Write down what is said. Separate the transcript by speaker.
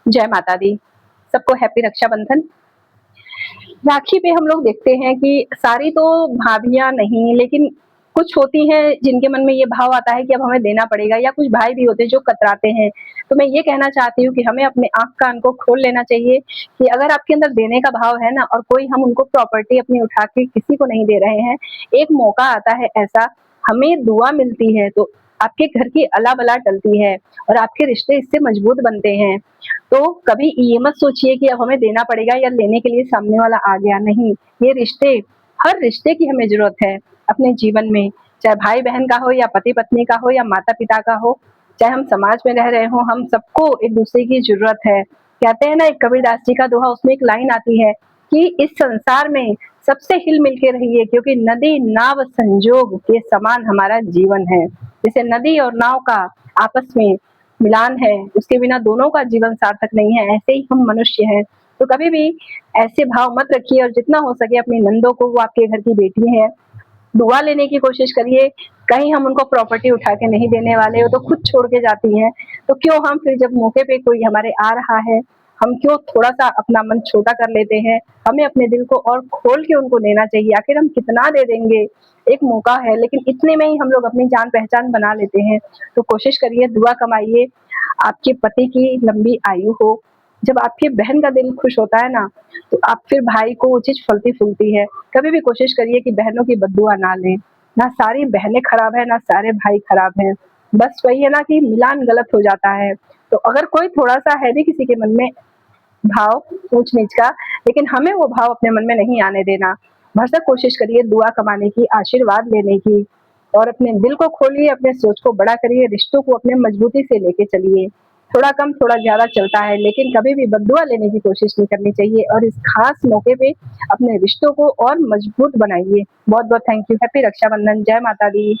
Speaker 1: जय माता दी। सबको हैप्पी रक्षाबंधन। राखी पे हम लोग देखते हैं कि सारी तो भाभियाँ नहीं, लेकिन कुछ होती हैं जिनके मन में ये भाव आता है कि अब हमें देना पड़ेगा, या कुछ भाई भी होते हैं जो कतराते हैं। तो मैं ये कहना चाहती हूँ कि हमें अपने आँख कान को खोल लेना चाहिए कि अगर आपके अंदर देने का भाव है ना, और कोई हम उनको प्रॉपर्टी अपनी उठा के किसी को नहीं दे रहे हैं, एक मौका आता है ऐसा, हमें दुआ मिलती है, तो आपके घर की अला-बला टलती है और आपके रिश्ते इससे मजबूत बनते हैं। तो कभी ये मत सोचिए कि अब हमें देना पड़ेगा या लेने के लिए सामने वाला आ गया, नहीं। ये रिश्ते, हर रिश्ते की हमें ज़रूरत है अपने जीवन में, चाहे भाई-बहन का हो या पति-पत्नी का हो या माता-पिता का हो, चाहे हम समाज में रह रहे हों, हम सबको एक-दूसरे की ज़रूरत है। कहते हैं ना, एक कबीरदास जी का दोहा, उसमें एक लाइन आती है कि इस संसार में सबसे हिल-मिल के रहिए, क्योंकि नदी नाव संजोग के समान हमारा जीवन है। जैसे नदी और नाव का आपस में मिलान है, उसके बिना दोनों का जीवन सार्थक नहीं है, ऐसे ही हम मनुष्य हैं। तो कभी भी ऐसे भाव मत रखिए, और जितना हो सके अपनी नंदों को, वो आपके घर की बेटी हैं, दुआ लेने की कोशिश करिए। कहीं हम उनको प्रॉपर्टी उठा के नहीं देने वाले, वो तो खुद छोड़ के जाती हैं, तो क्यों हम फिर जब मौके पे कोई हमारे आ रहा है, हम क्यों थोड़ा-सा अपना मन छोटा कर लेते हैं। हमें अपने दिल को और खोल के उनको देना चाहिए, आखिर हम कितना दे देंगे, एक मौका है, लेकिन इतने में ही हम लोग अपनी जान-पहचान बना लेते हैं। तो कोशिश करिए, दुआ कमाइए, आपके पति की लंबी आयु हो। जब आपकी बहन का दिल खुश होता है ना, तो आप फिर भाई को वो चीज़ फलती-फूलती है। कभी भी कोशिश करिए कि बहनों की बद्दुआ ना लें। ना सारी बहनें खराब हैं, ना सारे भाई खराब हैं। बस वही है ना कि मिलान गलत हो जाता है। तो अगर कोई थोड़ा-सा है भी किसी के मन में भाव ऊँच-नीच का, लेकिन हमें वो भाव अपने मन में नहीं आने देना। भरसक कोशिश करिए दुआ कमाने की, आशीर्वाद लेने की, और अपने दिल को खोलिए, अपने सोच को बड़ा करिए, रिश्तों को अपने मजबूती से लेके चलिए। थोड़ा कम, थोड़ा ज़्यादा चलता है, लेकिन कभी भी बद्दुआ लेने की कोशिश नहीं करनी चाहिए, और इस खास मौके पे अपने रिश्तों को और मजबूत बनाइए। बहुत-बहुत थैंक यू। हैप्पी रक्षाबंधन। जय माता दी।